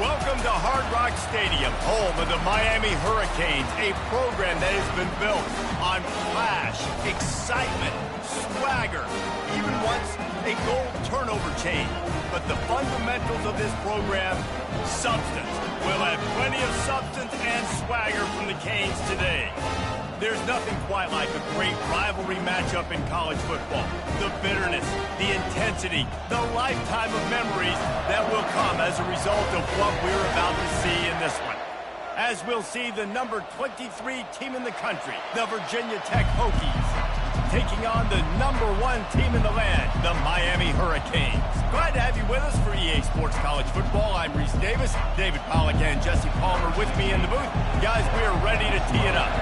Welcome to Hard Rock Stadium, home of the Miami Hurricanes, a program that has been built on flash, excitement, swagger, even once a goal turnover chain. But the fundamentals of this program, substance. We'll have plenty of substance and swagger from the Canes today. There's nothing quite like a great rivalry matchup in college football. The bitterness, the intensity, the lifetime of memories that will come as a result of what we're about to see in this one. As we'll see the number 23 team in the country, the Virginia Tech Hokies, taking on the number 1 team in the land, the Miami Hurricanes. Glad to have you with us for EA Sports College Football. I'm Reese Davis, David Pollack and Jesse Palmer with me in the booth. Guys, we are ready to tee it up.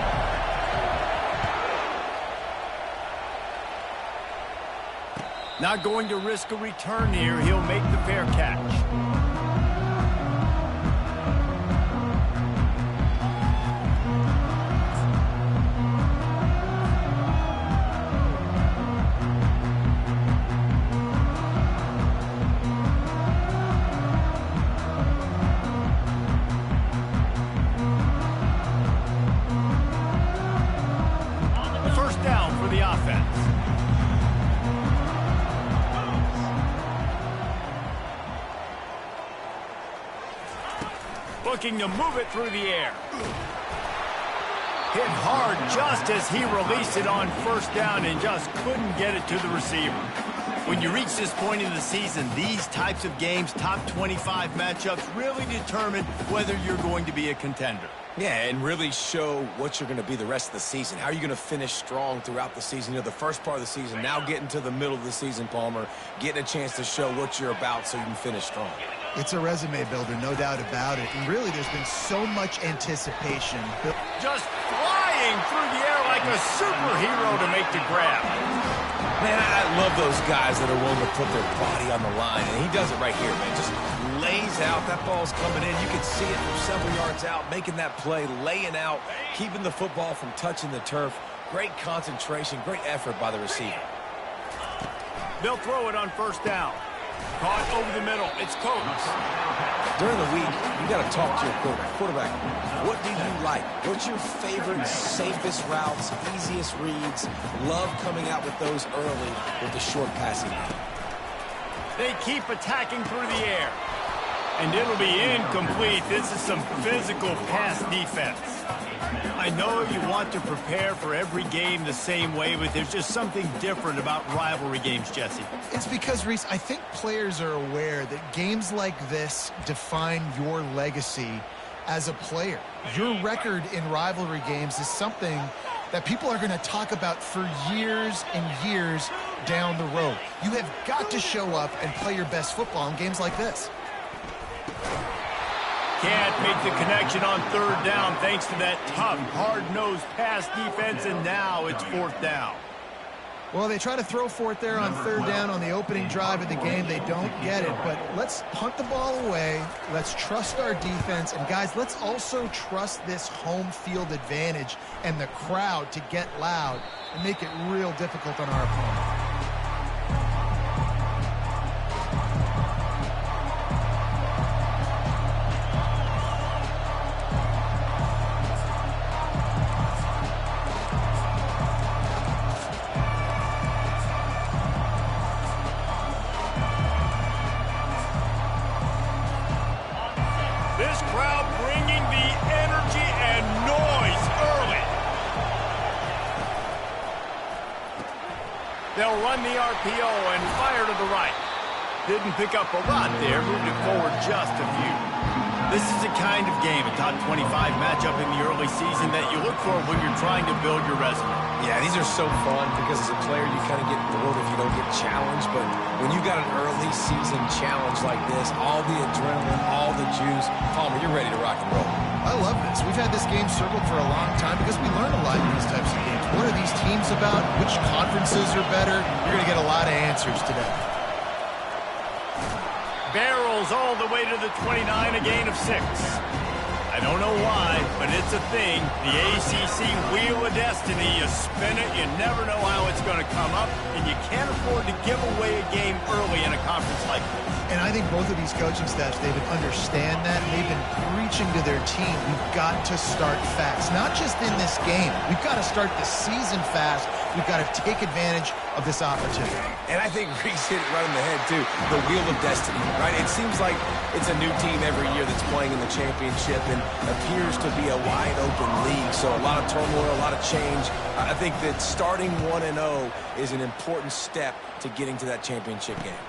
Not going to risk a return here. He'll make the fair catch. The first down for the offense. Looking to move it through the air. Hit hard just as he released it on first down and just couldn't get it to the receiver. When you reach this point in the season, these types of games, top 25 matchups, really determine whether you're going to be a contender. Yeah, and really show what you're going to be the rest of the season. How are you going to finish strong throughout the season? You know, the first part of the season, now getting to the middle of the season, Palmer, getting a chance to show what you're about so you can finish strong. It's a resume builder, no doubt about it. And really, there's been so much anticipation. Just flying through the air like a superhero to make the grab. Man, I love those guys that are willing to put their body on the line. And he does it right here, man. Just lays out. That ball's coming in. You can see it from several yards out, making that play, laying out, keeping the football from touching the turf. Great concentration, great effort by the receiver. They'll throw it on first down. Caught over the middle. It's Coates. During the week, you got to talk to your quarterback. What do you like? What's your favorite, safest routes, easiest reads? Love coming out with those early with the short passing game. They keep attacking through the air. And it'll be incomplete. This is some physical pass defense. I know you want to prepare for every game the same way, but there's just something different about rivalry games, Jesse. It's because, Reese, I think players are aware that games like this define your legacy as a player. Your record in rivalry games is something that people are going to talk about for years and years down the road. You have got to show up and play your best football in games like this. Can't make the connection on third down thanks to that tough, hard-nosed pass defense, and now it's fourth down. Well, they try to throw for it there on third down on the opening drive of the game. They don't get it, but let's punt the ball away. Let's trust our defense, and guys, let's also trust this home field advantage and the crowd to get loud and make it real difficult on our opponent. This crowd bringing the energy and noise early. They'll run the RPO and fire to the right. Didn't pick up a lot there, moved it forward just a few. This is the kind of game, a top 25 matchup in the early season that you look for when you're trying to build your resume. Yeah, these are so fun because as a player, you kind of get bored if you don't get challenged. But when you got an early season challenge like this, all the adrenaline, all the juice, Palmer, you're ready to rock and roll. I love this. We've had this game circled for a long time because we learn a lot in these types of games. What are these teams about? Which conferences are better? You're going to get a lot of answers today. Barrels all the way to the 29, a gain of 6. I don't know why, but it's a thing. The ACC Wheel of Destiny, you spin it, you never know how it's going to come up, and you can't afford to give away a game early in a conference like this. And I think both of these coaching staffs, David, understand that, and they've been preaching to their team, we've got to start fast. Not just in this game. We've got to start the season fast. We've got to take advantage of this opportunity. And I think Reese hit it right in the head, too. The Wheel of Destiny, right? It seems like it's a new team every year that's playing in the championship and appears to be a wide-open league. So a lot of turmoil, a lot of change. I think that starting 1-0 is an important step to getting to that championship game.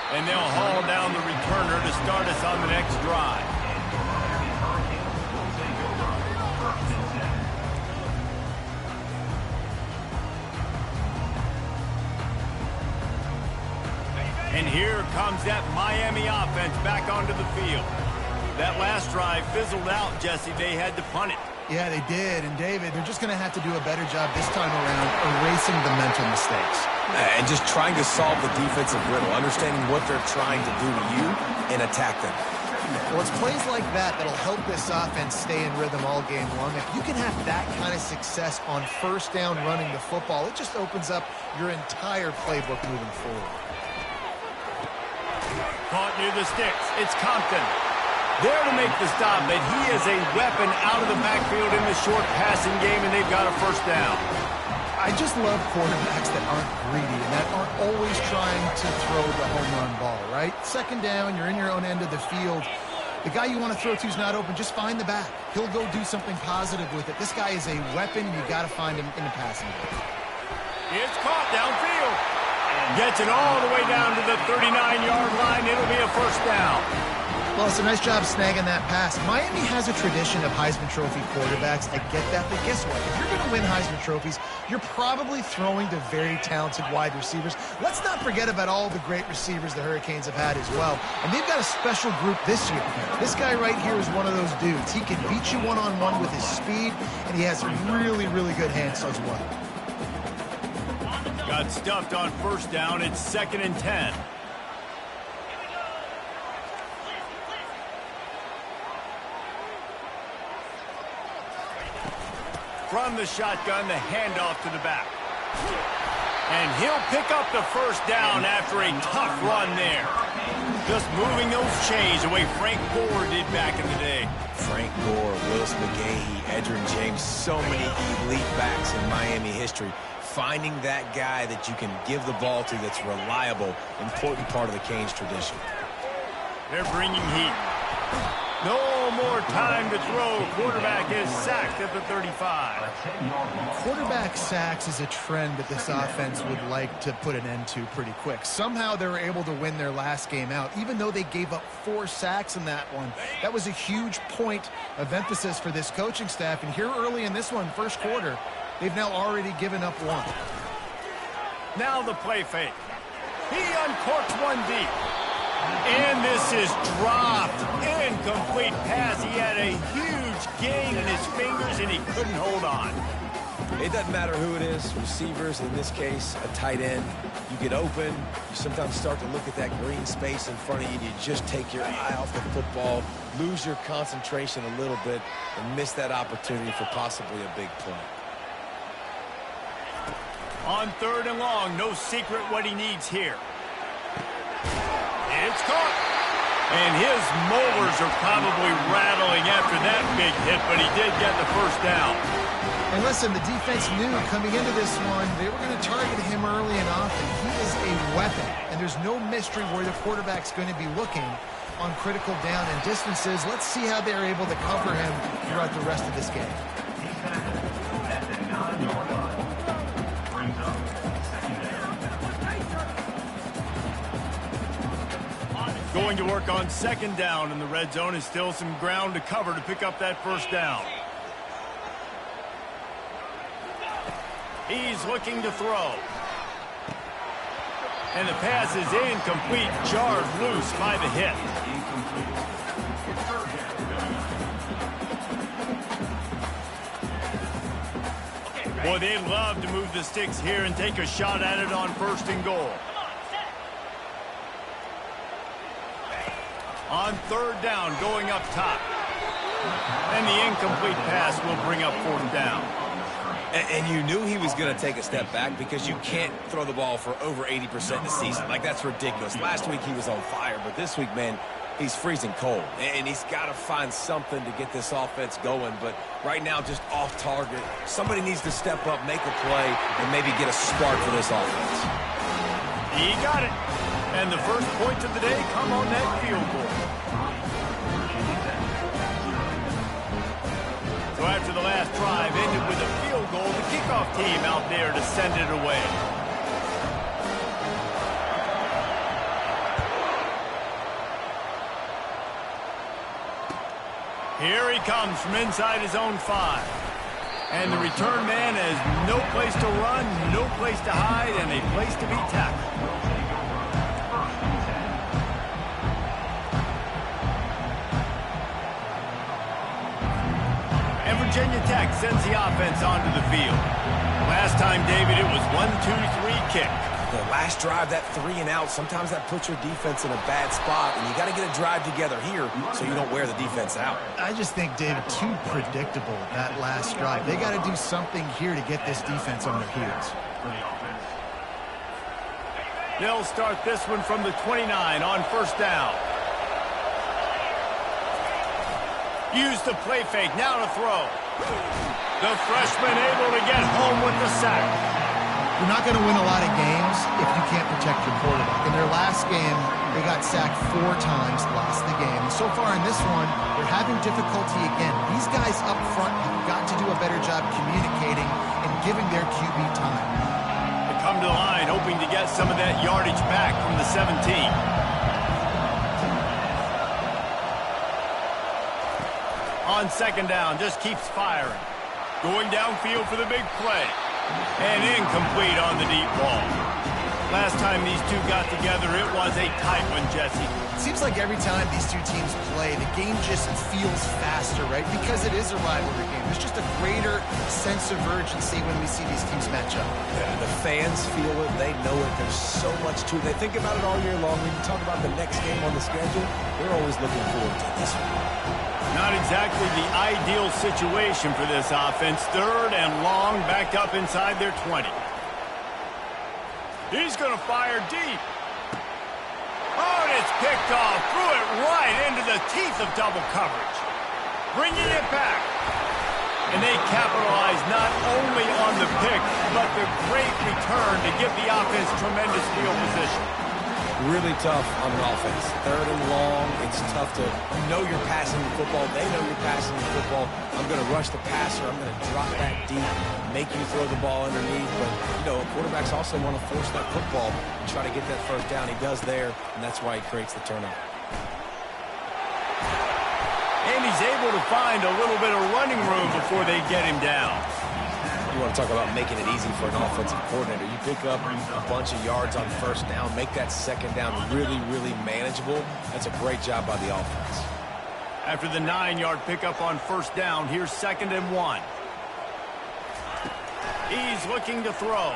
And they'll haul down the returner to start us on the next drive. And here comes that Miami offense back onto the field. That last drive fizzled out, Jesse. They had to punt it. Yeah, they did. And, David, they're just going to have to do a better job this time around erasing the mental mistakes. And just trying to solve the defensive riddle, understanding what they're trying to do to you and attack them. Well, it's plays like that that'll help this offense stay in rhythm all game long. If you can have that kind of success on first down running the football, it just opens up your entire playbook moving forward. Caught near the sticks. It's Compton. There to make the stop, but he is a weapon out of the backfield in the short passing game, and they've got a first down. I just love quarterbacks that aren't greedy and that aren't always trying to throw the home run ball, right? Second down, you're in your own end of the field. The guy you want to throw to is not open. Just find the back. He'll go do something positive with it. This guy is a weapon, and you got to find him in the passing game. It's caught downfield. Gets it all the way down to the 39-yard line. It'll be a first down. Well, it's a nice job snagging that pass. Miami has a tradition of Heisman Trophy quarterbacks. I get that, but guess what? If you're going to win Heisman Trophies, you're probably throwing to very talented wide receivers. Let's not forget about all the great receivers the Hurricanes have had as well. And they've got a special group this year. This guy right here is one of those dudes. He can beat you one-on-one with his speed, and he has really, really good hands as well. Got stuffed on first down. It's 2nd and 10. From the shotgun, the handoff to the back. And he'll pick up the first down after a tough run there. Just moving those chains the way Frank Gore did back in the day. Frank Gore, Willis McGahee, Edgerrin James, so many elite backs in Miami history. Finding that guy that you can give the ball to that's reliable, important part of the Canes tradition. They're bringing heat. No more time to throw. Quarterback is sacked at the 35. Quarterback sacks is a trend that this offense would like to put an end to pretty quick. Somehow they were able to win their last game out, even though they gave up 4 sacks in that one. That was a huge point of emphasis for this coaching staff. And here early in this one, first quarter, they've now already given up 1. Now the play fake. He uncorks one deep. And this is dropped. Incomplete pass. He had a huge gain in his fingers, and he couldn't hold on. It doesn't matter who it is, receivers, in this case, a tight end. You get open. You sometimes start to look at that green space in front of you, and you just take your eye off the football, lose your concentration a little bit, and miss that opportunity for possibly a big play. On 3rd and long, no secret what he needs here. It's caught. And his molars are probably rattling after that big hit, but he did get the first down. And listen, the defense knew coming into this one, they were going to target him early and often. He is a weapon, and there's no mystery where the quarterback's going to be looking on critical down and distances. Let's see how they're able to cover him throughout the rest of this game. Going to work on 2nd down in the red zone, is still some ground to cover to pick up that first down. He's looking to throw. And the pass is incomplete, jarred loose by the hit. Boy, they'd love to move the sticks here and take a shot at it on 1st and goal. On 3rd down, going up top. And the incomplete pass will bring up 4th down. And you knew he was going to take a step back because you can't throw the ball for over 80% in the season. Like, that's ridiculous. Last week he was on fire, but this week, man, he's freezing cold. And he's got to find something to get this offense going. But right now, just off target. Somebody needs to step up, make a play, and maybe get a spark for this offense. He got it. And the first points of the day come on that field goal. So after the last drive ended with a field goal, the kickoff team out there to send it away. Here he comes from inside his own 5. And the return man has no place to run, no place to hide, and a place to be tackled. And Virginia Tech sends the offense onto the field. Last time, David, it was 1-2-3 kick. The last drive, that 3 and out, sometimes that puts your defense in a bad spot, and you got to get a drive together here so you don't wear the defense out. I just think, David, too predictable, that last drive. They got to do something here to get this defense on their heels. They'll start this one from the 29 on 1st down. Use the play fake, now to throw. The freshman able to get home with the sack. You're not going to win a lot of games if you can't protect your quarterback. In their last game, they got sacked 4 times, lost the game. And so far in this one, they're having difficulty again. These guys up front have got to do a better job communicating and giving their QB time. They come to the line hoping to get some of that yardage back from the 17. On 2nd down, just keeps firing. Going downfield for the big play. And incomplete on the deep ball. Last time these two got together, it was a tight one, Jesse. It seems like every time these two teams play, the game just feels faster, right? Because it is a rivalry game. There's just a greater sense of urgency when we see these teams match up. Yeah, the fans feel it. They know it. There's so much to it. They think about it all year long. When you talk about the next game on the schedule, they're always looking forward to this one. Not exactly the ideal situation for this offense. 3rd and long, backed up inside their 20. He's going to fire deep. Oh, and it's picked off. Threw it right into the teeth of double coverage. Bringing it back. And they capitalize not only on the pick, but the great return to give the offense tremendous field position. Really tough on an offense. 3rd and long, it's tough to know you're passing the football. They know you're passing the football. I'm going to rush the passer. I'm going to drop back deep, make you throw the ball underneath. But, you know, quarterbacks also want to force that football and try to get that 1st down. He does there, and that's why he creates the turnover. And he's able to find a little bit of running room before they get him down. You want to talk about making it easy for an offensive coordinator. You pick up a bunch of yards on 1st down, make that 2nd down really, really manageable. That's a great job by the offense. After the 9-yard pickup on 1st down, here's 2nd and 1. He's looking to throw.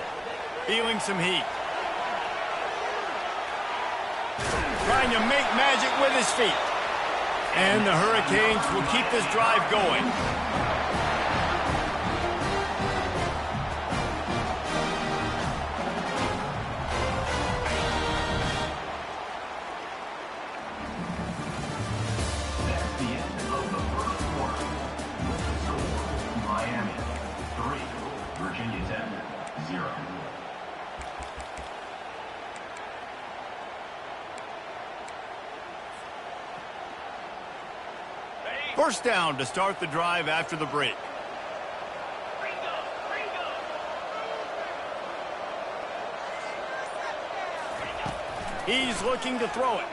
Feeling some heat. Trying to make magic with his feet. And the Hurricanes will keep this drive going. First down to start the drive after the break. He's looking to throw it.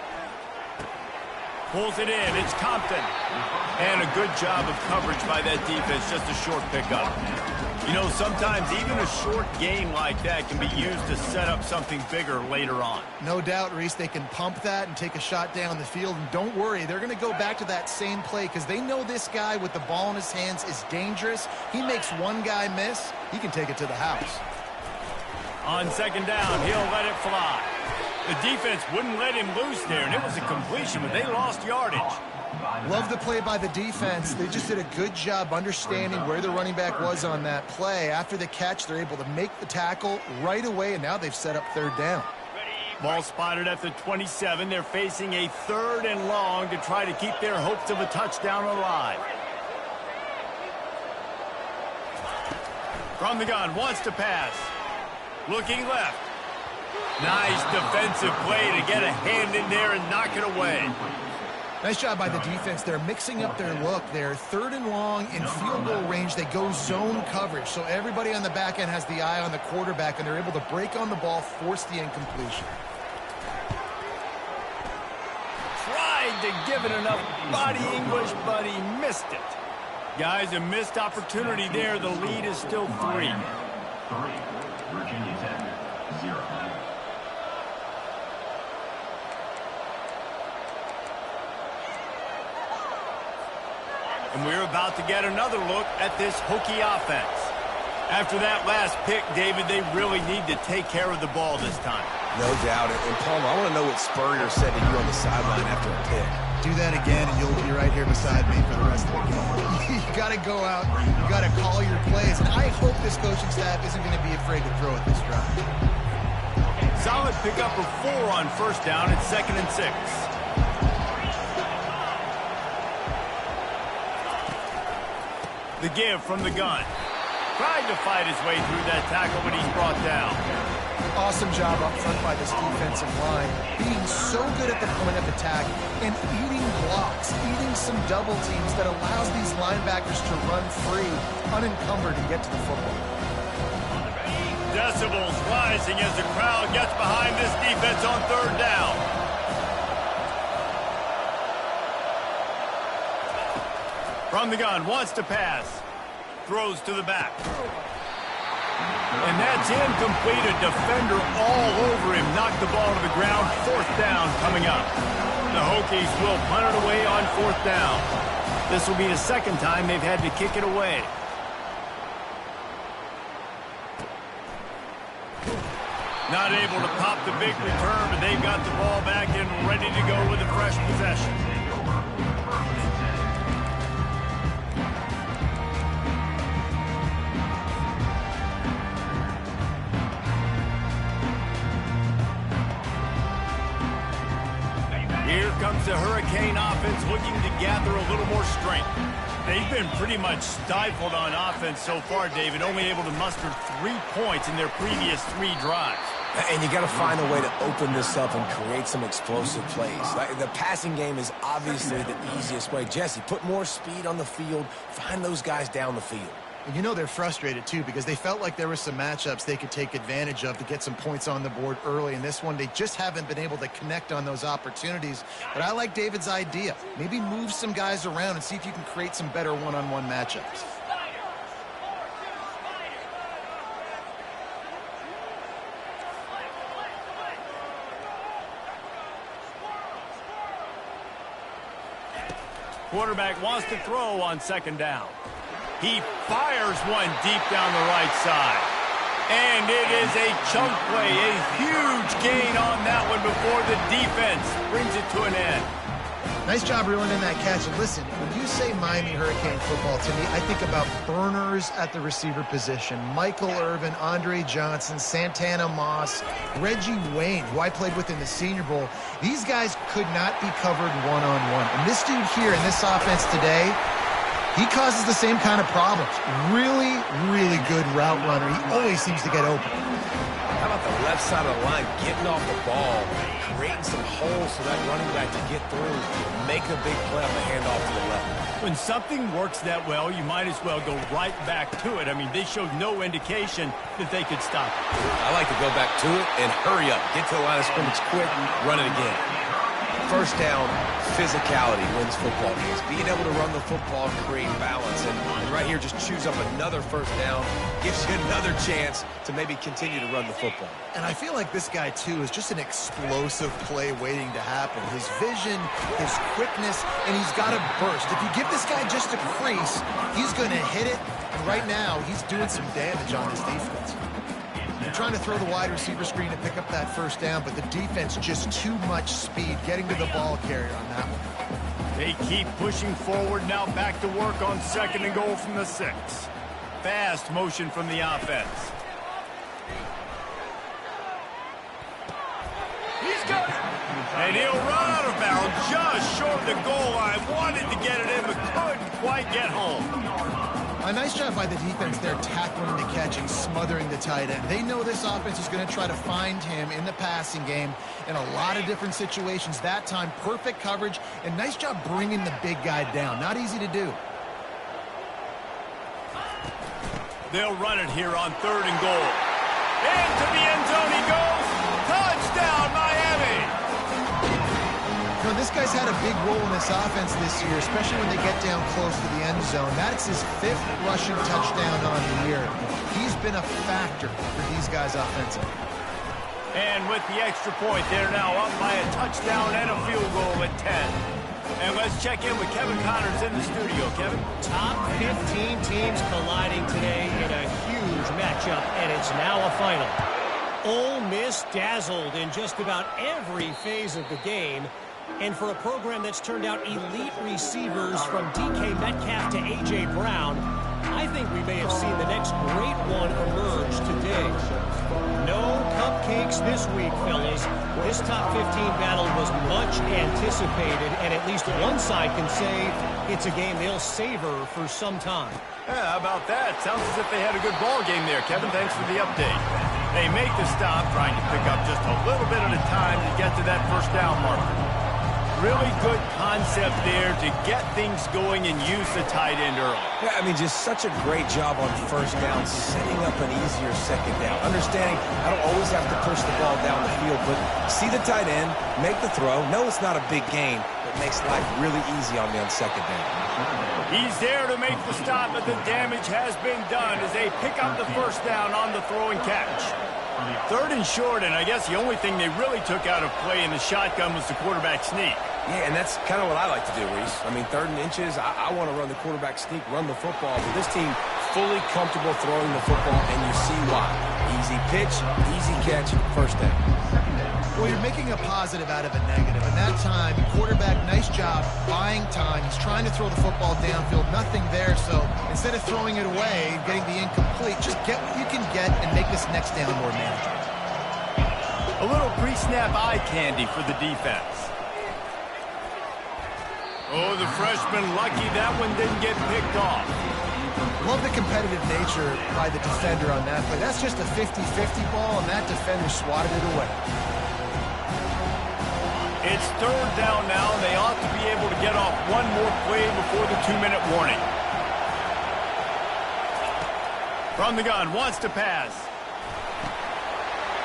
Pulls it in. It's Compton. And a good job of coverage by that defense. Just a short pickup. You know, sometimes even a short game like that can be used to set up something bigger later on. No doubt, Reese, they can pump that and take a shot down the field. And don't worry, they're going to go back to that same play because they know this guy with the ball in his hands is dangerous. He makes one guy miss, he can take it to the house. On 2nd down, he'll let it fly. The defense wouldn't let him loose there, and it was a completion, but they lost yardage. Love the play by the defense. They just did a good job understanding where the running back was on that play. After the catch, they're able to make the tackle right away, and now they've set up third down. Ball spotted at the 27. They're facing a 3rd and long to try to keep their hopes of a touchdown alive. From the gun, wants to pass. Looking left. Nice defensive play to get a hand in there and knock it away. Nice job by the defense. They're mixing up their look. They're 3rd and long in field goal range. They go zone coverage. So everybody on the back end has the eye on the quarterback, and they're able to break on the ball, force the incompletion. Tried to give it enough body English, but he missed it. Guys, a missed opportunity there. The lead is still 3. Virginia Tech, 0. And we're about to get another look at this Hokie offense. After that last pick, David, they really need to take care of the ball this time. No doubt. And Palmer, I want to know what Spurrier said to you on the sideline after a pick. Do that again, and you'll be right here beside me for the rest of the game. You got to go out. You got to call your plays. And I hope this coaching staff isn't going to be afraid to throw at this drive. Solid pickup of 4 on 1st down. It's 2nd and 6. The give from the gun. Tried to fight his way through that tackle, but he's brought down. Awesome job up front by this defensive line. Being so good at the point of attack and eating blocks, eating some double teams that allows these linebackers to run free, unencumbered, and get to the football. Decibels rising as the crowd gets behind this defense on 3rd down. From the gun, wants to pass. Throws to the back. And that's incomplete. A defender all over him. Knocked the ball to the ground. 4th down coming up. The Hokies will punt it away on 4th down. This will be the 2nd time they've had to kick it away. Not able to pop the big return, but they've got the ball back and ready to go with a fresh possession. Here comes the Hurricane offense looking to gather a little more strength. They've been pretty much stifled on offense so far, David, only able to muster 3 points in their previous 3 drives. And you got to find a way to open this up and create some explosive plays. The passing game is obviously the easiest way. Jesse, put more speed on the field. Find those guys down the field. And you know they're frustrated, too, because they felt like there were some matchups they could take advantage of to get some points on the board early. In this one, they just haven't been able to connect on those opportunities. But I like David's idea. Maybe move some guys around and see if you can create some better one-on-one matchups. Quarterback wants to throw on 2nd down. He fires one deep down the right side. And it is a chunk play, a huge gain on that one before the defense brings it to an end. Nice job reeling in that catch. And listen, when you say Miami Hurricane football, to me, I think about burners at the receiver position. Michael Irvin, Andre Johnson, Santana Moss, Reggie Wayne, who I played with in the Senior Bowl. These guys could not be covered one-on-one. And this dude here in this offense today, he causes the same kind of problems. Really, really good route runner. He always seems to get open. How about the left side of the line getting off the ball, creating some holes for that running back to get through, make a big play on the handoff to the left. When something works that well, you might as well go right back to it. I mean, they showed no indication that they could stop it. I like to go back to it and hurry up. Get to the line of scrimmage quick, run it again. 1st down, physicality wins football games. Being able to run the football and create balance. And right here, just choose up another 1st down. Gives you another chance to maybe continue to run the football. And I feel like this guy, too, is just an explosive play waiting to happen. His vision, his quickness, and he's got a burst. If you give this guy just a crease, he's going to hit it. And right now, he's doing some damage on this defense. They're trying to throw the wide receiver screen to pick up that 1st down, but the defense just too much speed getting to the ball carrier on that one. They keep pushing forward now, back to work on 2nd and goal from the 6. Fast motion from the offense. He's got it. And he'll run out of bounds just short of the goal line. Wanted to get it in, but couldn't quite get home. A nice job by the defense there, tackling the catch and smothering the tight end. They know this offense is going to try to find him in the passing game in a lot of different situations. That time, perfect coverage, and nice job bringing the big guy down. Not easy to do. They'll run it here on 3rd and goal. Into the end zone he goes. Touchdown, Miami! You know, this guy's had a big role in this offense this year, especially when they get down close to the end zone. That's his 5th rushing touchdown on the year. He's been a factor for these guys offensively. And with the extra point, they're now up by a touchdown and a field goal at 10. And let's check in with Kevin Connors in the studio. Kevin? Top 15 teams colliding today in a huge matchup, and it's now a final. Ole Miss dazzled in just about every phase of the game. And for a program that's turned out elite receivers from DK Metcalf to A.J. Brown, I think we may have seen the next great one emerge today. No cupcakes this week, fellas. This top 15 battle was much anticipated, and at least one side can say it's a game they'll savor for some time. Yeah, how about that? Sounds as if they had a good ball game there, Kevin. Thanks for the update. They make the stop, trying to pick up just a little bit at a time to get to that first down marker. Really good concept there to get things going and use the tight end early. Yeah, I mean, just such a great job on 1st down, setting up an easier 2nd down. Understanding I don't always have to push the ball down the field, but see the tight end, make the throw. No, it's not a big gain, but makes life really easy on me on 2nd down. He's there to make the stop, but the damage has been done as they pick up the 1st down on the throw and catch. 3rd and short, and I guess the only thing they really took out of play in the shotgun was the quarterback sneak. Yeah, and that's kind of what I like to do, Reese. I mean, 3rd and inches, I want to run the quarterback sneak, run the football. But this team fully comfortable throwing the football, and you see why. Easy pitch, easy catch, 1st down. Well, you're making a positive out of a negative. And that time, quarterback, nice job buying time. He's trying to throw the football downfield. Nothing there, so instead of throwing it away, getting the incomplete, just get what you can get and make this next down more manageable. A little pre-snap eye candy for the defense. Oh, the freshman lucky that one didn't get picked off. Love the competitive nature by the defender on that play. That's just a 50-50 ball, and that defender swatted it away. It's 3rd down now, and they ought to be able to get off one more play before the 2-minute warning. From the gun, wants to pass.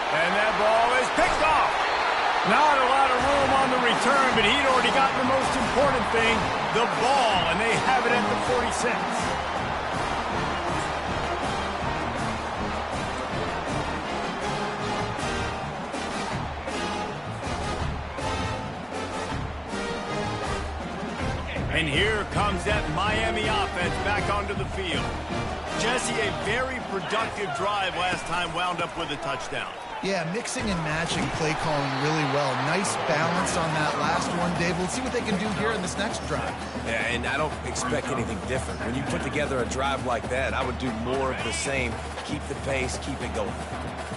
And that ball is picked off. Not a lot of room on the return, but he'd already gotten the most important thing, the ball, and they have it at the 46. And here comes that Miami offense back onto the field. Jesse, a very productive drive last time, wound up with a touchdown. Yeah, mixing and matching play calling really well. Nice balance on that last one, Dave. Let's see what they can do here in this next drive. Yeah, and I don't expect anything different. When you put together a drive like that, I would do more of the same. Keep the pace, keep it going.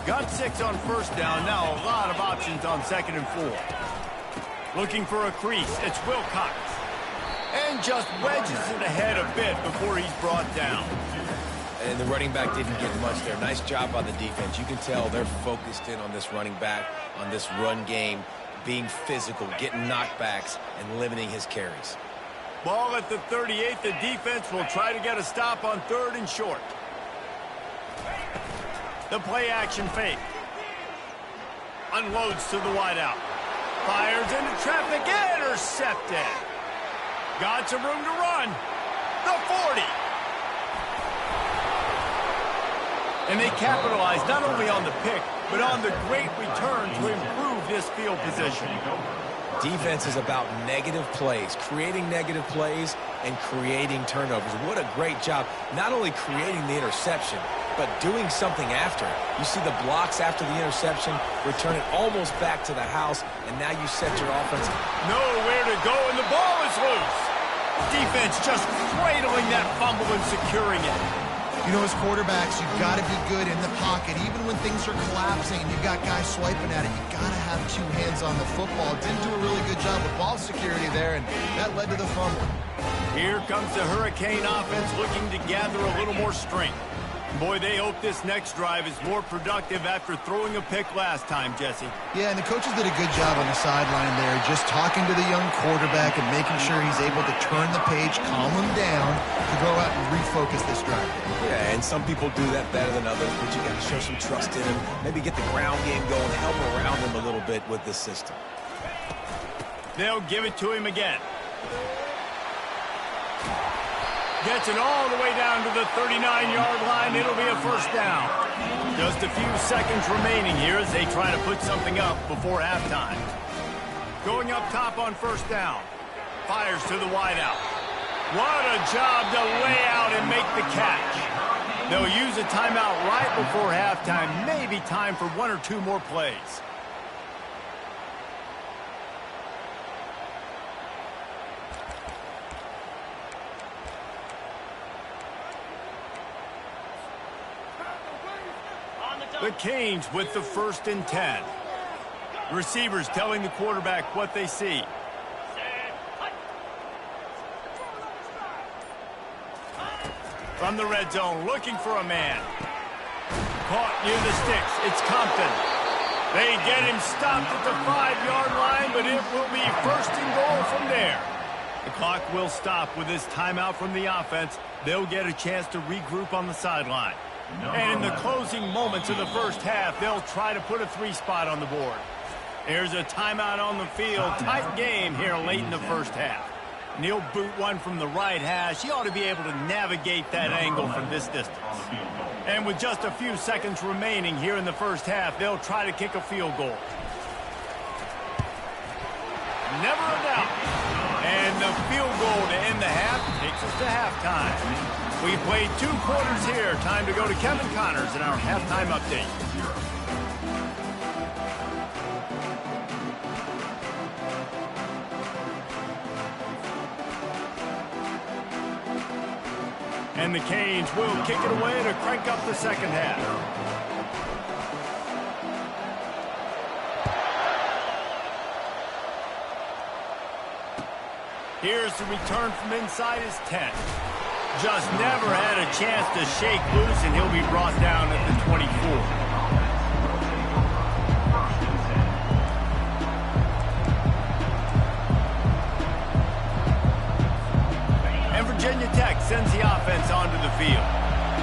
Got 6 on 1st down. Now a lot of options on 2nd and 4. Looking for a crease. It's Wilcox. And just wedges it ahead a bit before he's brought down. And the running back didn't get much there. Nice job by the defense. You can tell they're focused in on this running back, on this run game, being physical, getting knockbacks, and limiting his carries. Ball at the 38. The defense will try to get a stop on 3rd and short. The play action fake. Unloads to the wideout. Fires into traffic. Intercepted. Got some room to run. The 40. And they capitalize not only on the pick, but on the great return to improve this field position. Defense is about negative plays, creating negative plays and creating turnovers. What a great job, not only creating the interception, but doing something after. You see the blocks after the interception, return it almost back to the house, and now you set your offense. Nowhere to go, and the ball is loose. Defense just cradling that fumble and securing it. You know, as quarterbacks, you've got to be good in the pocket. Even when things are collapsing and you've got guys swiping at it, you've got to have two hands on the football. Didn't do a really good job with ball security there, and that led to the fumble. Here comes the Hurricane offense looking to gather a little more strength. Boy, they hope this next drive is more productive after throwing a pick last time, Jesse. Yeah, and the coaches did a good job on the sideline there, just talking to the young quarterback and making sure he's able to turn the page, calm him down, to go out and refocus this drive. Yeah, and some people do that better than others, but you got to show some trust in him, maybe get the ground game going, help around him a little bit with this system. They'll give it to him again. Gets it all the way down to the 39-yard line. It'll be a first down. Just a few seconds remaining here as they try to put something up before halftime. Going up top on first down. Fires to the wideout. What a job to lay out and make the catch. They'll use a timeout right before halftime. Maybe time for one or two more plays. The Canes with the 1st and 10. Receivers telling the quarterback what they see. From the red zone, looking for a man. Caught near the sticks. It's Compton. They get him stopped at the 5-yard line, but it will be 1st and goal from there. The clock will stop with this timeout from the offense. They'll get a chance to regroup on the sideline. And in the closing moments of the first half, they'll try to put a 3-spot on the board. There's a timeout on the field. Tight game here late in the first half. And he'll boot one from the right hash. He ought to be able to navigate that angle from this distance. And with just a few seconds remaining here in the first half, they'll try to kick a field goal. Never a doubt. And the field goal to end the half takes us to halftime. We played 2 quarters here. Time to go to Kevin Connors in our halftime update. And the Canes will kick it away to crank up the second half. Here's the return from inside his 10. Just never had a chance to shake loose, and he'll be brought down at the 24. And Virginia Tech sends the offense onto the field.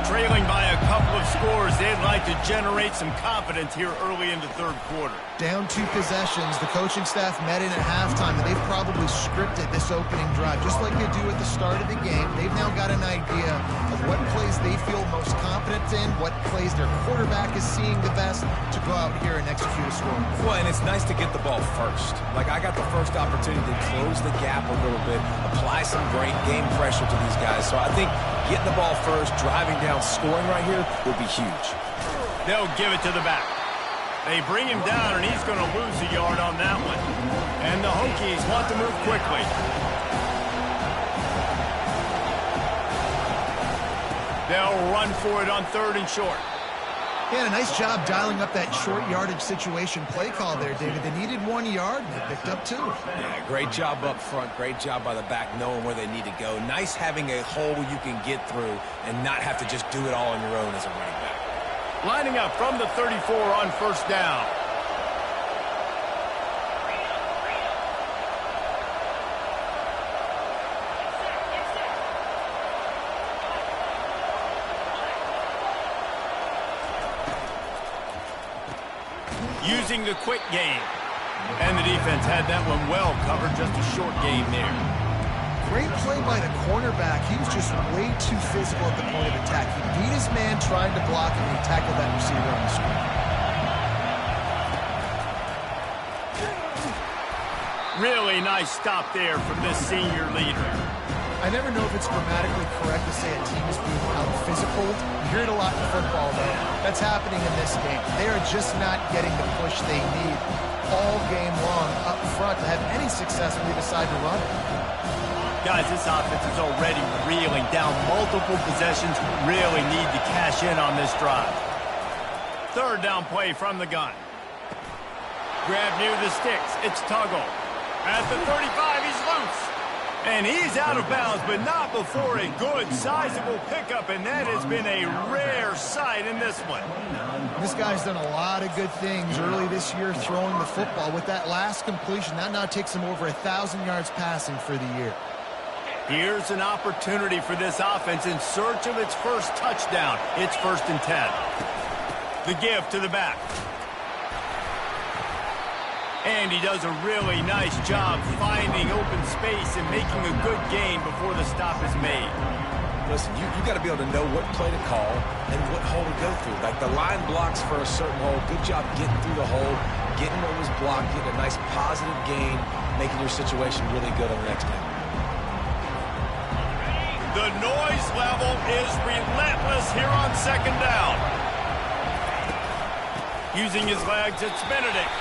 Trailing by a couple of scores, they'd like to generate some confidence here early in the third quarter. Down 2 possessions, the coaching staff met in at halftime, and they've probably scripted this opening drive, just like they do at the start of the game. They've now got an idea of what plays they feel most confident in, what plays their quarterback is seeing the best to go out here and execute a score. Well, and it's nice to get the ball first. Like, I got the first opportunity to close the gap a little bit, apply some great game pressure to these guys. So I think getting the ball first, driving down, scoring right here would be huge. They'll give it to the back. They bring him down, and he's going to lose a yard on that one. And the Hokies want to move quickly. They'll run for it on 3rd and short. Yeah, a nice job dialing up that short yardage situation play call there, David. They needed 1 yard, and they picked up 2. Yeah, great job up front. Great job by the back knowing where they need to go. Nice having a hole you can get through and not have to just do it all on your own as a running back. Lining up from the 34 on first down. Using the quick game. And the defense had that one well covered, just a short game there. Great play by the cornerback. He was just way too physical at the point of attack. He beat his man trying to block, and he tackled that receiver on the screen. Really nice stop there from this senior leader. I never know if it's grammatically correct to say a team is being out-physical. You hear it a lot in football, though. That's happening in this game. They are just not getting the push they need all game long up front to have any success when they decide to run it. Guys, this offense is already reeling down multiple possessions. Really need to cash in on this drive. Third down play from the gun. Grab near the sticks. It's Tuggle. At the 35, he's loose. And he's out of bounds, but not before a good, sizable pickup, and that has been a rare sight in this one. This guy's done a lot of good things early this year throwing the football. With that last completion, that now takes him over 1,000 yards passing for the year. Here's an opportunity for this offense in search of its first touchdown. It's 1st and 10. The give to the back. And he does a really nice job finding open space and making a good gain before the stop is made. Listen, you got to be able to know what play to call and what hole to go through. Like the line blocks for a certain hole. Good job getting through the hole, getting what was blocked, getting a nice positive gain, making your situation really good on the next down. The noise level is relentless here on 2nd down. Using his legs, it's Benedict.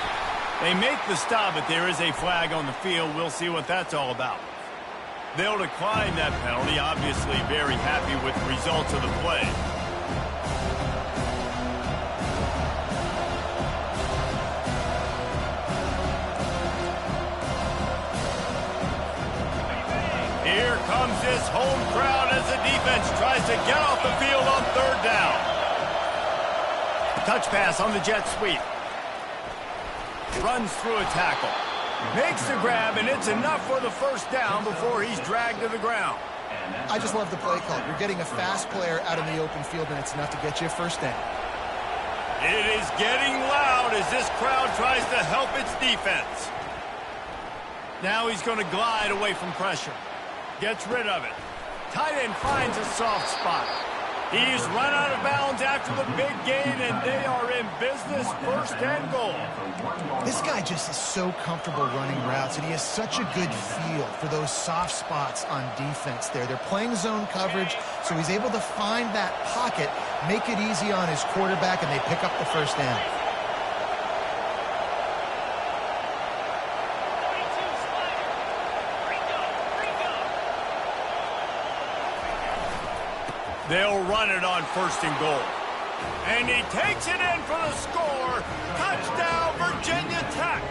They make the stop, but there is a flag on the field. We'll see what that's all about. They'll decline that penalty, obviously very happy with the results of the play. Here comes this home crowd as the defense tries to get off the field on 3rd down. Touch pass on the jet sweep. Runs through a tackle. Makes the grab, and it's enough for the 1st down before he's dragged to the ground. I just love the play call. You're getting a fast player out in the open field, and it's enough to get you a 1st down. It is getting loud as this crowd tries to help its defense. Now he's going to glide away from pressure. Gets rid of it. Tight end finds a soft spot. He's run out of bounds after the big gain, and they are in business. 1st and goal. This guy just is so comfortable running routes, and he has such a good feel for those soft spots on defense there. They're playing zone coverage, so he's able to find that pocket, make it easy on his quarterback, and they pick up the 1st down. They'll run it on 1st and goal. And he takes it in for the score. Touchdown, Virginia Tech.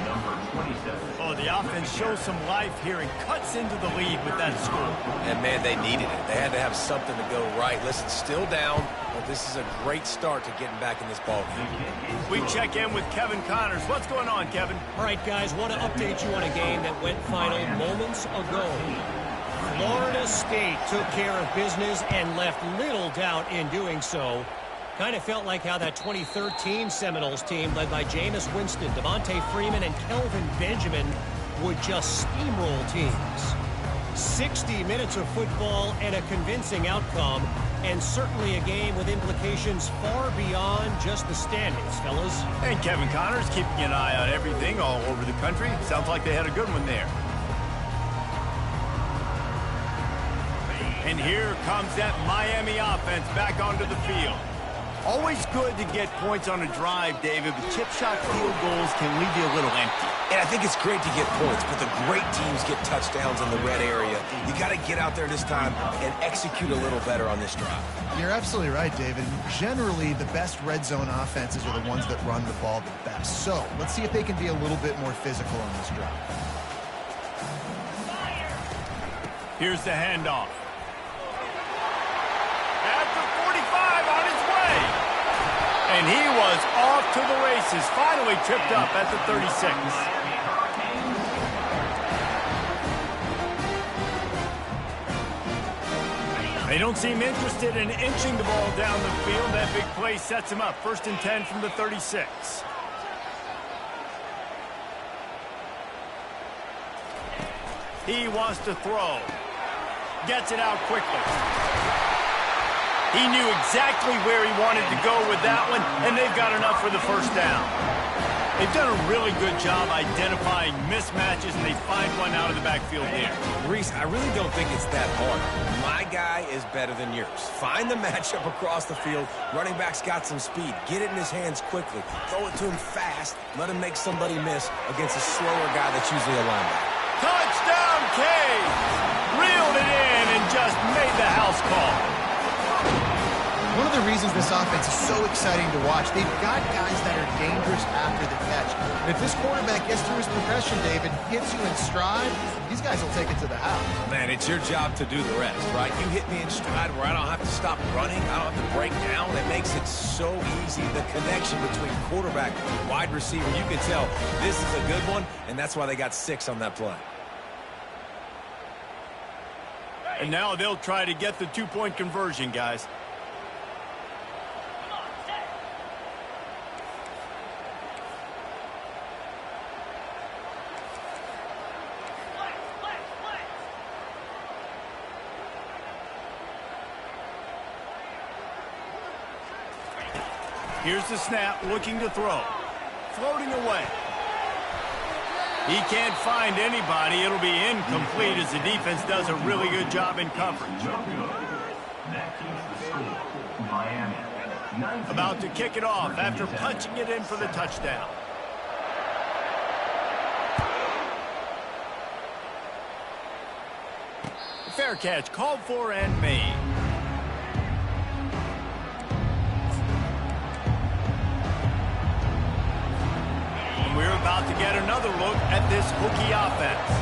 Number 27. Oh, the offense shows some life here and cuts into the lead with that score. And, man, they needed it. They had to have something to go right. Listen, still down, but this is a great start to getting back in this ballgame. We check in with Kevin Connors. What's going on, Kevin? All right, guys, want to update you on a game that went final moments ago. Florida State took care of business and left little doubt in doing so. Kind of felt like how that 2013 Seminoles team led by Jameis Winston, Devontae Freeman, and Kelvin Benjamin would just steamroll teams. 60 minutes of football and a convincing outcome, and certainly a game with implications far beyond just the standings, fellas. And Kevin Connors keeping an eye on everything all over the country. Sounds like they had a good one there. And here comes that Miami offense back onto the field. Always good to get points on a drive, David, but chip shot field goals can leave you a little empty. And I think it's great to get points, but the great teams get touchdowns in the red area. You got to get out there this time and execute a little better on this drive. You're absolutely right, David. Generally, the best red zone offenses are the ones that run the ball the best. So let's see if they can be a little bit more physical on this drive. Here's the handoff. At the 45 on his way. And he was off to the races. Finally tripped up at the 36. They don't seem interested in inching the ball down the field. That big play sets him up. 1st and 10 from the 36. He wants to throw. Gets it out quickly. He knew exactly where he wanted to go with that one, and they've got enough for the 1st down. They've done a really good job identifying mismatches, and they find one out of the backfield here. Reese, I really don't think it's that hard. My guy is better than yours. Find the matchup across the field. Running back's got some speed. Get it in his hands quickly. Throw it to him fast. Let him make somebody miss against a slower guy that's usually a linebacker. Touchdown, Cade! Reeled it in and just made the house call. One of the reasons this offense is so exciting to watch, they've got guys that are dangerous after the catch. And if this quarterback gets through his progression, David, hits you in stride, these guys will take it to the house. Man, it's your job to do the rest, right? You hit me in stride where I don't have to stop running. I don't have to break down. It makes it so easy. The connection between quarterback and wide receiver, you can tell this is a good one, and that's why they got 6 on that play. And now they'll try to get the two-point conversion, guys. Here's the snap, looking to throw. Floating away. He can't find anybody. It'll be incomplete as the defense does a really good job in coverage. That keeps the score. Miami. About to kick it off after punching it in for the touchdown. Fair catch called for and made. We're about to get another look at this Hokie offense.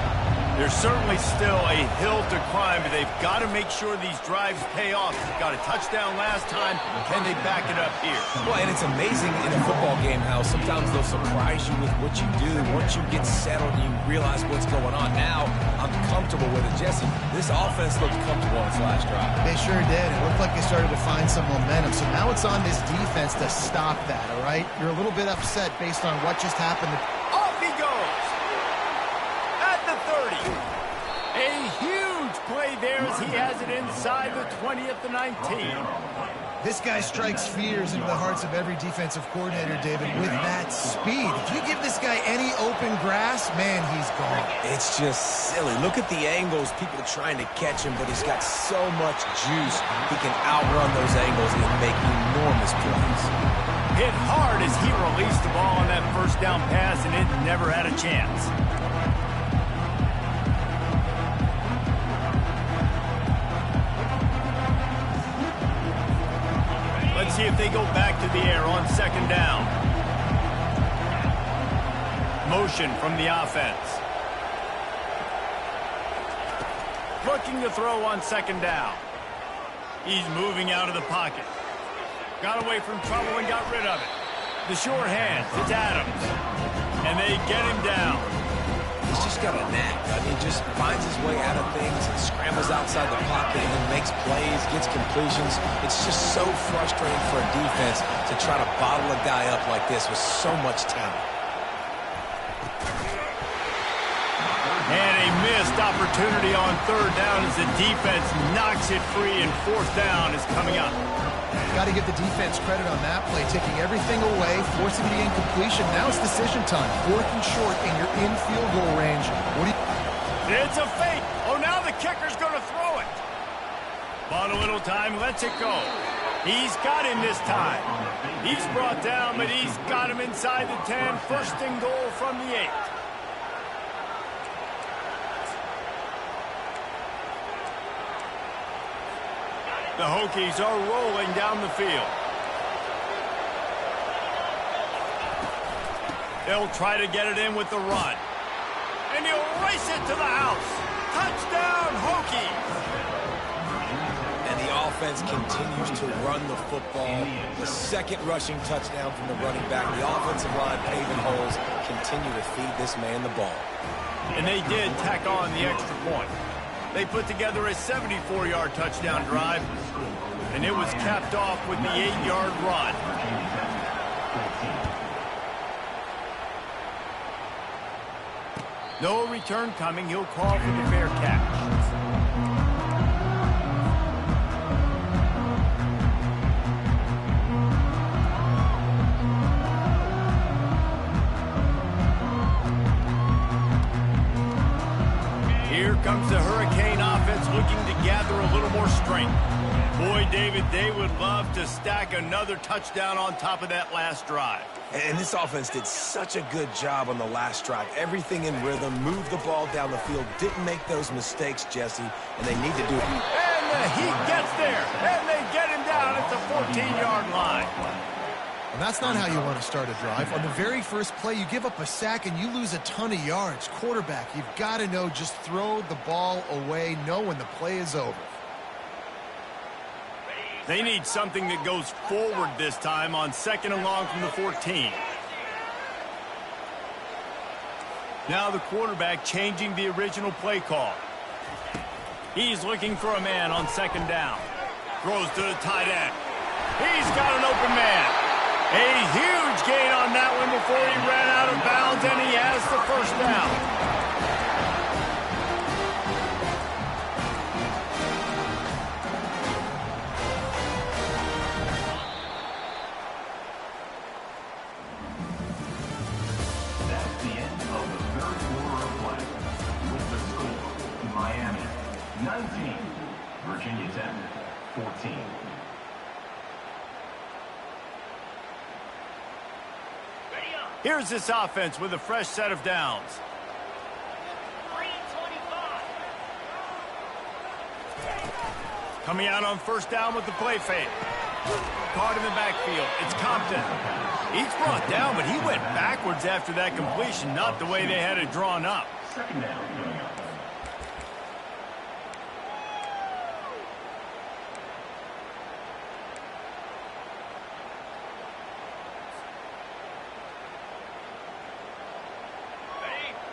There's certainly still a hill to climb, but they've got to make sure these drives pay off. Got a touchdown last time. Can they back it up here? Well, and it's amazing in a football game how sometimes they'll surprise you with what you do. Once you get settled and you realize what's going on. Now, I'm comfortable with it. Jesse, this offense looked comfortable on its last drive. They sure did. It looked like they started to find some momentum. So now it's on this defense to stop that, all right? You're a little bit upset based on what just happened. Off he goes. At the 30. A huge play there as he has it inside the 20 at the 19. This guy strikes fears into the hearts of every defensive coordinator, David, with that speed. If you give this guy any open grass, man, he's gone. It's just silly. Look at the angles. People are trying to catch him, but he's got so much juice. He can outrun those angles and make enormous plays. Hit hard as he released the ball on that first down pass, and it never had a chance. Let's see if they go back to the air on second down. Motion from the offense. Looking to throw on second down. He's moving out of the pocket. Got away from trouble and got rid of it. The sure hands, it's Adams. And they get him down. He's just got a knack. I mean, just finds his way out of things and scrambles outside the pocket and then makes plays, gets completions. It's just so frustrating for a defense to try to bottle a guy up like this with so much talent. And a missed opportunity on third down as the defense knocks it free, and fourth down is coming up. Got to give the defense credit on that play, taking everything away, forcing the incompletion. Now it's decision time. 4th and short, and you're in field goal range. What do you... It's a fake. Oh, now the kicker's going to throw it. Bought a little time, lets it go. He's got him this time. He's brought down, but he's got him inside the 10. 1st and goal from the 8. The Hokies are rolling down the field. They'll try to get it in with the run. And he'll race it to the house. Touchdown, Hokies! And the offense continues to run the football. The second rushing touchdown from the running back. The offensive line paving holes. Continue to feed this man the ball. And they did tack on the extra point. They put together a 74-yard touchdown drive, and it was capped off with the 8-yard run. No return coming. He'll call for the fair catch. comes the Hurricane offense looking to gather a little more strength. Boy, David, they would love to stack another touchdown on top of that last drive. And this offense did such a good job on the last drive. Everything in rhythm, moved the ball down the field, didn't make those mistakes, Jesse, and they need to do it. And the Heat gets there, and they get him down at the 14-yard line. And that's not how you want to start a drive. On the very first play, you give up a sack and you lose a ton of yards. Quarterback, you've got to know, just throw the ball away, know when the play is over. They need something that goes forward this time on 2nd and long from the 14. Now the quarterback changing the original play call. He's looking for a man on 2nd down. Throws to the tight end. He's got an open man. A huge gain on that one before he ran out of bounds, and he has the first down. That's the end of the third quarter of play. With the score, Miami 19, Virginia Tech 14. Here's this offense with a fresh set of downs. Coming out on 1st down with the play fake. Caught in the backfield. It's Compton. He's brought down, but he went backwards after that completion, not the way they had it drawn up. 2nd down coming up.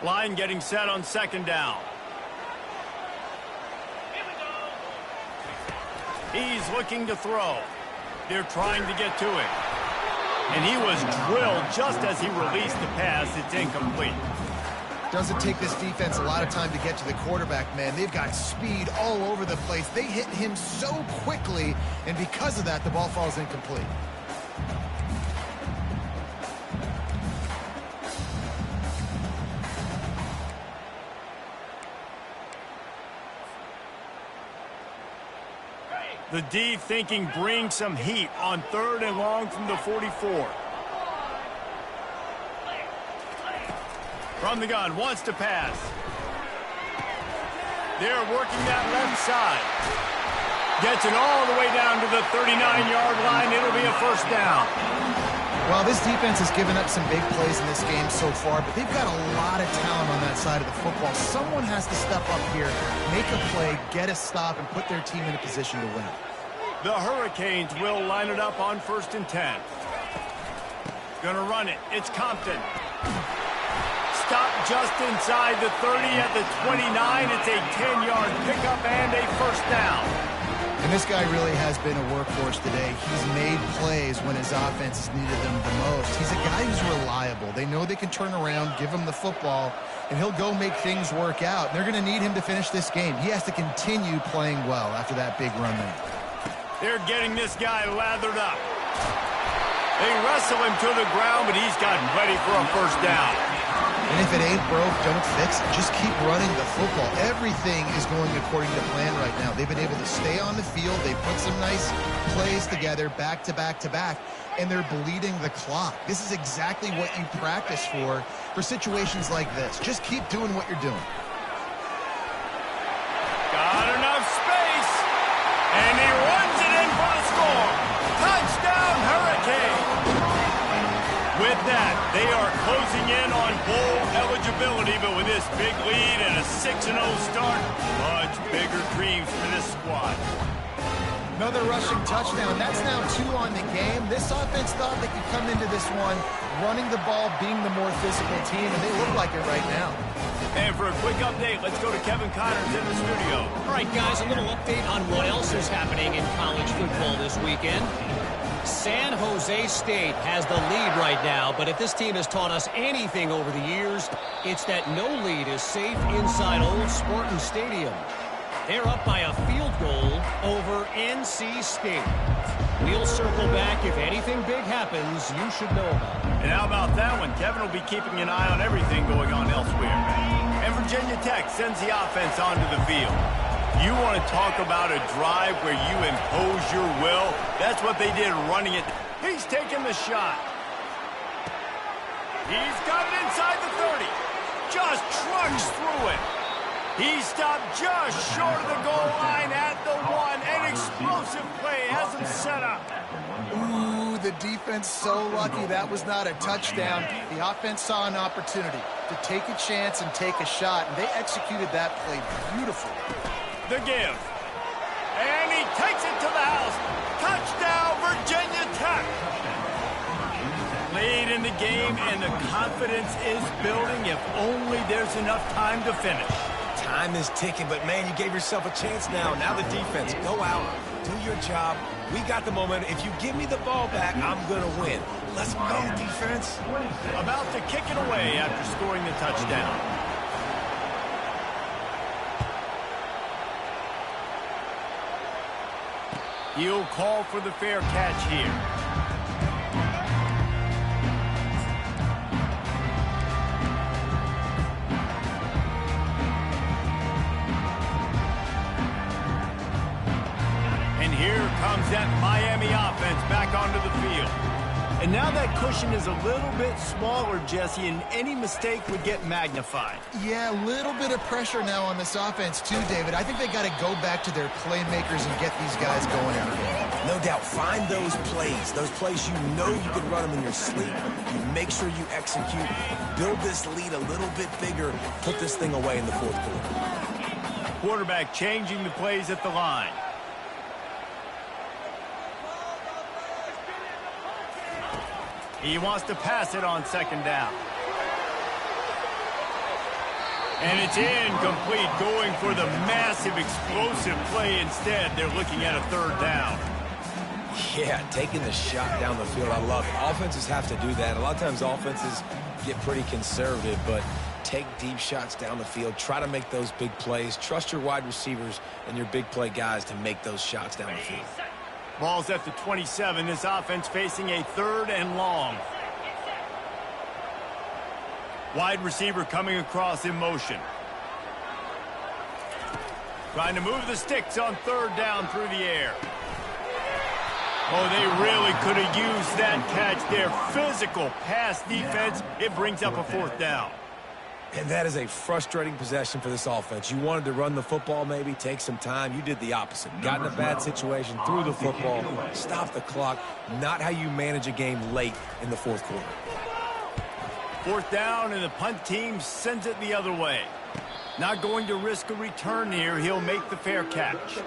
Line getting set on 2nd down. He's looking to throw. They're trying to get to him. And he was drilled just as he released the pass. It's incomplete. Doesn't take this defense a lot of time to get to the quarterback, man. They've got speed all over the place. They hit him so quickly, and because of that, the ball falls incomplete. The D thinking bring some heat on 3rd and long from the 44. From the gun, wants to pass. They're working that left side. Gets it all the way down to the 39-yard line. It'll be a 1st down. Well, this defense has given up some big plays in this game so far, but they've got a lot of talent on that side of the football. Someone has to step up here, make a play, get a stop, and put their team in a position to win. The Hurricanes will line it up on 1st and 10. Gonna run it. It's Compton. Stop just inside the 30 at the 29. It's a 10-yard pickup and a 1st down. And this guy really has been a workhorse today. He's made plays when his offense has needed them the most. He's a guy who's reliable. They know they can turn around, give him the football, and he'll go make things work out. They're going to need him to finish this game. He has to continue playing well after that big run there. They're getting this guy lathered up. They wrestle him to the ground, but he's gotten ready for a 1st down. And if it ain't broke, don't fix it. Just keep running the football. Everything is going according to plan right now. They've been able to stay on the field. They put some nice plays together back to back to back, and they're bleeding the clock. This is exactly what you practice for situations like this. Just keep doing what you're doing. Got enough space, and he runs it in for the score. Touchdown, Hurricane. With that, they are closing in on bowl eligibility, but with this big lead and a 6-0 start, much bigger dreams for this squad. Another rushing touchdown. That's now 2 on the game. This offense thought they could come into this one running the ball, being the more physical team, and they look like it right now. And for a quick update, let's go to Kevin Connors in the studio. All right, guys, a little update on what else is happening in college football this weekend. San Jose State has the lead right now, but if this team has taught us anything over the years, it's that no lead is safe inside Old Spartan Stadium. They're up by a field goal over NC State. We'll circle back. If anything big happens, you should know about it. And how about that one? Kevin will be keeping an eye on everything going on elsewhere. And for Virginia Tech sends the offense onto the field. You want to talk about a drive where you impose your will? That's what they did running it. He's taking the shot. He's got it inside the 30. Just trucks through it. He stopped just short of the goal line at the 1. An explosive play has him set up. Ooh, the defense so lucky that was not a touchdown. The offense saw an opportunity to take a chance and take a shot, and they executed that play beautifully. The give. And he takes it to the house. Touchdown, Virginia Tech. Late in the game, and the confidence is building. If only there's enough time to finish. Time is ticking, but, man, you gave yourself a chance now. Now the defense, go out, do your job. We got the momentum. If you give me the ball back, I'm going to win. Let's go, defense. About to kick it away after scoring the touchdown. He'll call for the fair catch here. And here comes that Miami offense back onto the field. And now that cushion is a little bit smaller, Jesse, and any mistake would get magnified. Yeah, a little bit of pressure now on this offense too, David. I think they got to go back to their playmakers and get these guys going every game. No doubt. Find those plays you know you can run them in your sleep. You make sure you execute. Build this lead a little bit bigger. Put this thing away in the fourth quarter. Quarterback changing the plays at the line. He wants to pass it on second down. And it's incomplete, going for the massive explosive play instead. They're looking at a third down. Yeah, taking the shot down the field, I love it. Offenses have to do that. A lot of times offenses get pretty conservative, but take deep shots down the field. Try to make those big plays. Trust your wide receivers and your big play guys to make those shots down the field. Ball's at the 27. This offense facing a third and long. Wide receiver coming across in motion. Trying to move the sticks on third down through the air. Oh, they really could have used that catch there. Physical pass defense. It brings up a fourth down. And that is a frustrating possession for this offense. You wanted to run the football, maybe take some time. You did the opposite. Got in a bad situation, threw the football, stopped the clock. Not how you manage a game late in the fourth quarter. Fourth down, and the punt team sends it the other way. Not going to risk a return here. He'll make the fair catch.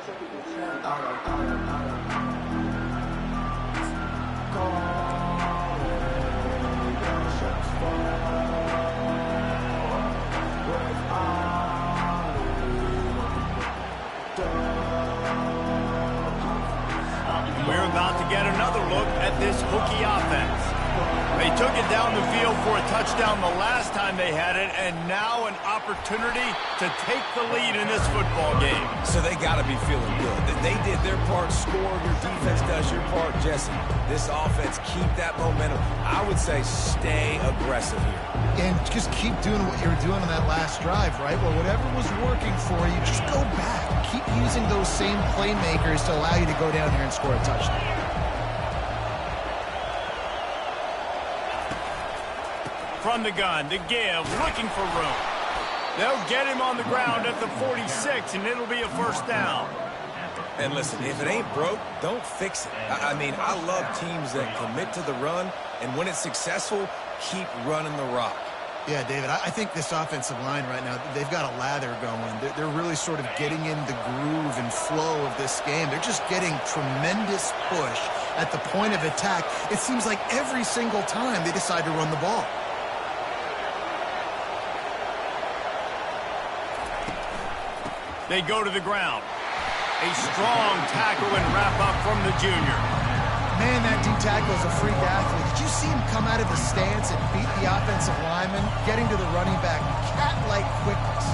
We're about to get another look at this Hokie offense. They took it down the field for a touchdown the last time they had it, and now an opportunity to take the lead in this football game. So they got to be feeling good. They did their part, score. Your defense does your part, Jesse. This offense, keep that momentum. I would say stay aggressive here. And just keep doing what you were doing on that last drive, right? Well, whatever was working for you, just go back. Keep using those same playmakers to allow you to go down here and score a touchdown. From the gun, the give, looking for room. They'll get him on the ground at the 46, and it'll be a first down. And listen, if it ain't broke, don't fix it. I mean, I love teams that commit to the run, and when it's successful, keep running the rock. Yeah, David, I think this offensive line right now, they've got a lather going. They're really sort of getting in the groove and flow of this game. They're just getting tremendous push at the point of attack. It seems like every single time they decide to run the ball. They go to the ground. A strong tackle and wrap up from the junior. Man, that D-tackle is a freak athlete. Did you see him come out of the stance and beat the offensive lineman, getting to the running back? Cat-like quickness.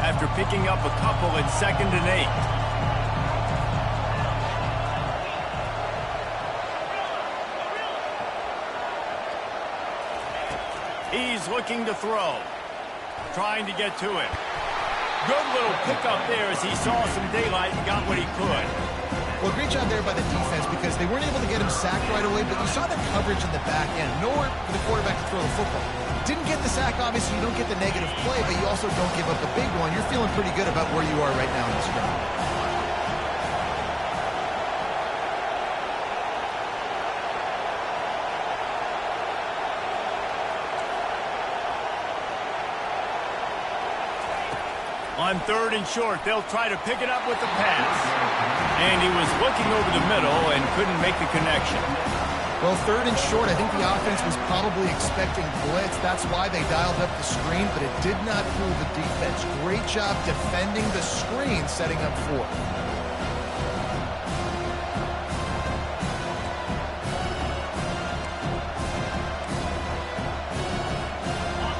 After picking up a couple at 2nd and 8. He's looking to throw. Trying to get to it. Good little pickup there as he saw some daylight and got what he could. Well, great job there by the defense because they weren't able to get him sacked right away, but you saw the coverage in the back end. Nowhere for the quarterback to throw the football. Didn't get the sack, obviously. You don't get the negative play, but you also don't give up a big one. You're feeling pretty good about where you are right now in this round. On 3rd and short, they'll try to pick it up with the pass. And he was looking over the middle and couldn't make the connection. Well, 3rd and short, I think the offense was probably expecting blitz. That's why they dialed up the screen, but it did not fool the defense. Great job defending the screen, setting up 4th.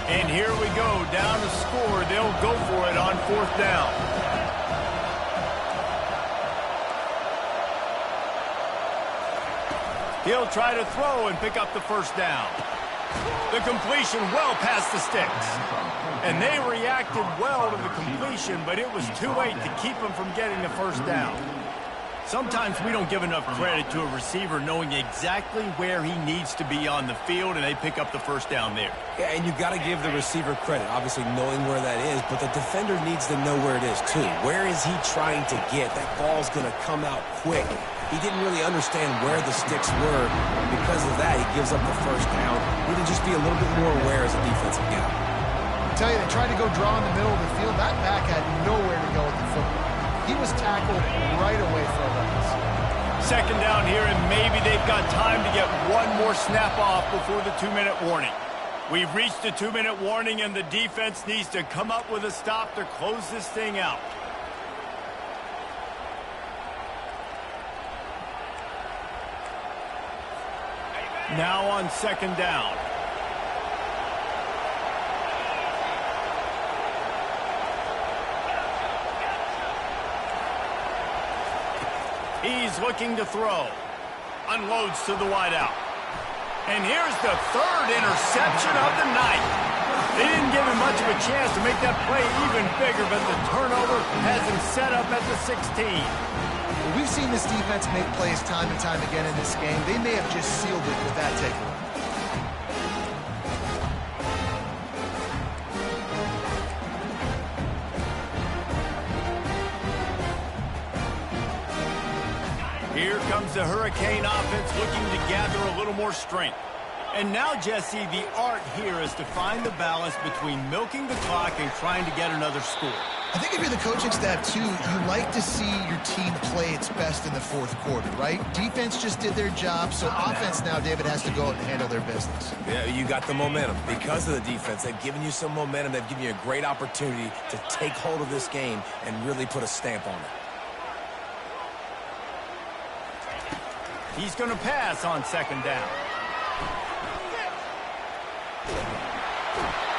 And here we go, down to score. They'll go for it on 4th down. He'll try to throw and pick up the 1st down. The completion well past the sticks. And they reacted well to the completion, but it was too late to keep them from getting the 1st down. Sometimes we don't give enough credit to a receiver knowing exactly where he needs to be on the field, and they pick up the 1st down there. Yeah, and you got to give the receiver credit, obviously knowing where that is, but the defender needs to know where it is too. Where is he trying to get? That ball's going to come out quick. He didn't really understand where the sticks were, and because of that, he gives up the 1st down. Need to just be a little bit more aware as a defensive guy. I tell you, they tried to go draw in the middle of the field. That back had nowhere to go with the football. He was tackled right away from us. 2nd down here, and maybe they've got time to get one more snap off before the 2-minute warning. We've reached the 2-minute warning, and the defense needs to come up with a stop to close this thing out. Now on 2nd down. He's looking to throw. Unloads to the wideout. And here's the 3rd interception of the night. They didn't give him much of a chance to make that play even bigger, but the turnover has him set up at the 16. Well, we've seen this defense make plays time and time again in this game. They may have just sealed it with that takeaway. Here comes the Hurricane offense looking to gather a little more strength. And now, Jesse, the art here is to find the balance between milking the clock and trying to get another score. I think if you're the coaching staff, too, you like to see your team play its best in the 4th quarter, right? Defense just did their job, so offense now, David, has to go out and handle their business. Yeah, you got the momentum. Because of the defense, they've given you some momentum. They've given you a great opportunity to take hold of this game and really put a stamp on it. He's going to pass on 2nd down.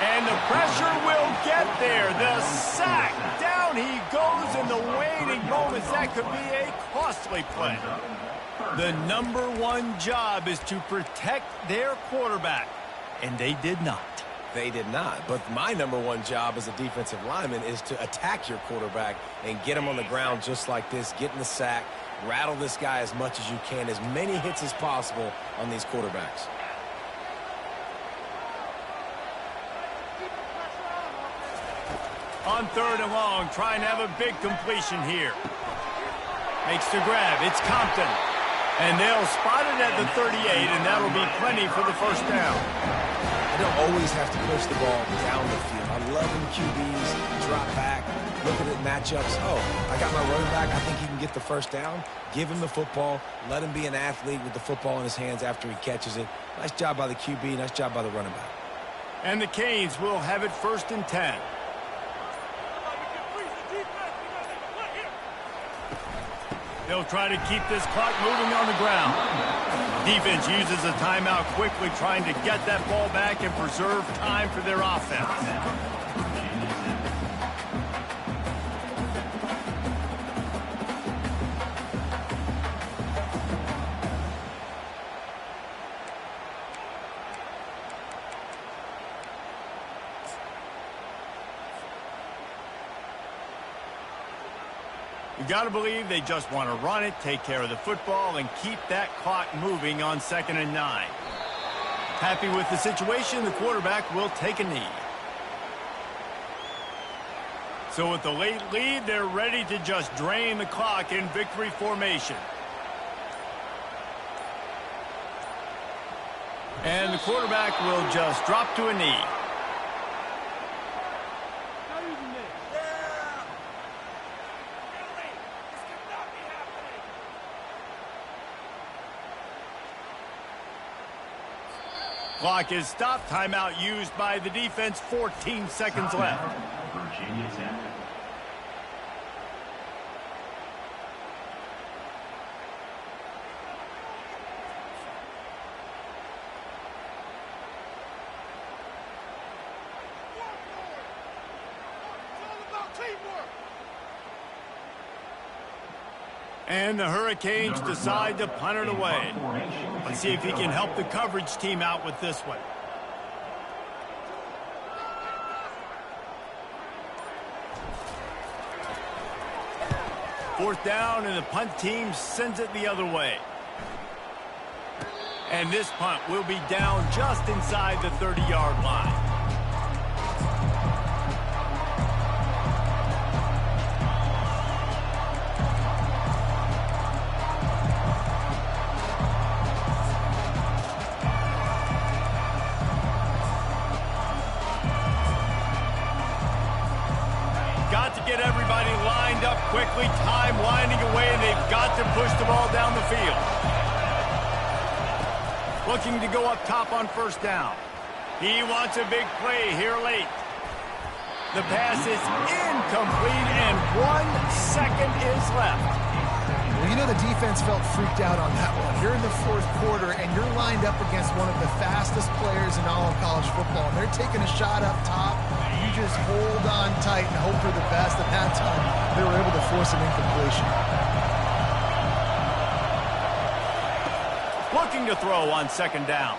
And the pressure will get there. The sack. Down he goes in the waiting moments. That could be a costly play. The #1 job is to protect their quarterback. And they did not. They did not. But my #1 job as a defensive lineman is to attack your quarterback and get him on the ground just like this, get in the sack, rattle this guy as much as you can, as many hits as possible on these quarterbacks. On 3rd and long, trying to have a big completion here. Makes the grab. It's Compton. And they'll spot it at the 38, and that'll be plenty for the 1st down. You don't always have to push the ball down the field. I love when QBs drop back, looking at matchups. Oh, I got my running back. I think he can get the 1st down. Give him the football. Let him be an athlete with the football in his hands after he catches it. Nice job by the QB. Nice job by the running back. And the Canes will have it 1st and 10. They'll try to keep this clock moving on the ground. Defense uses a timeout quickly, trying to get that ball back and preserve time for their offense. You got to believe they just want to run it, take care of the football, and keep that clock moving on 2nd and 9. Happy with the situation, the quarterback will take a knee. So with the late lead, they're ready to just drain the clock in victory formation. And the quarterback will just drop to a knee. Clock is stopped. Timeout used by the defense. 14 seconds left. Virginia Tech. And the Hurricanes decide to punt it away. Let's see if he can help the coverage team out with this one. Fourth down, and the punt team sends it the other way. And this punt will be down just inside the 30-yard line. Get everybody lined up quickly, time winding away, and they've got to push the ball down the field. Looking to go up top on first down. He wants a big play here late. The pass is incomplete, and 1 second is left. Well, you know the defense felt freaked out on that one. You're in the fourth quarter, and you're lined up against one of the fastest players in all of college football. And they're taking a shot up top. You just hold on tight and hope for the best. At that time, they were able to force an incompletion. Looking to throw on 2nd down.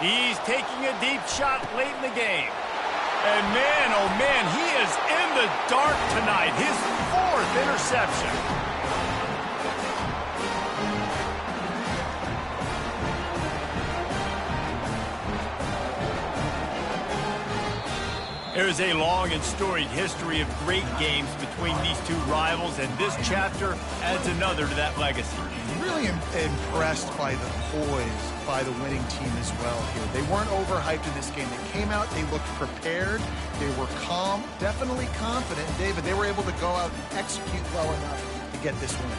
He's taking a deep shot late in the game. And man, oh man, he is in the dark tonight. His 4th interception. There's a long and storied history of great games between these two rivals, and this chapter adds another to that legacy. Really impressed by the poise by the winning team as well here. They weren't overhyped in this game. They came out, they looked prepared, they were calm, definitely confident. David, they were able to go out and execute well enough to get this win.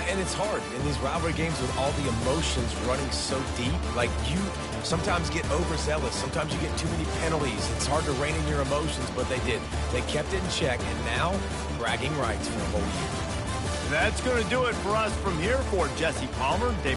And it's hard in these rivalry games with all the emotions running so deep. Like, you sometimes get overzealous. Sometimes you get too many penalties. It's hard to rein in your emotions, but they did. They kept it in check, and now bragging rights for the whole year. That's going to do it for us from here. For Jesse Palmer, David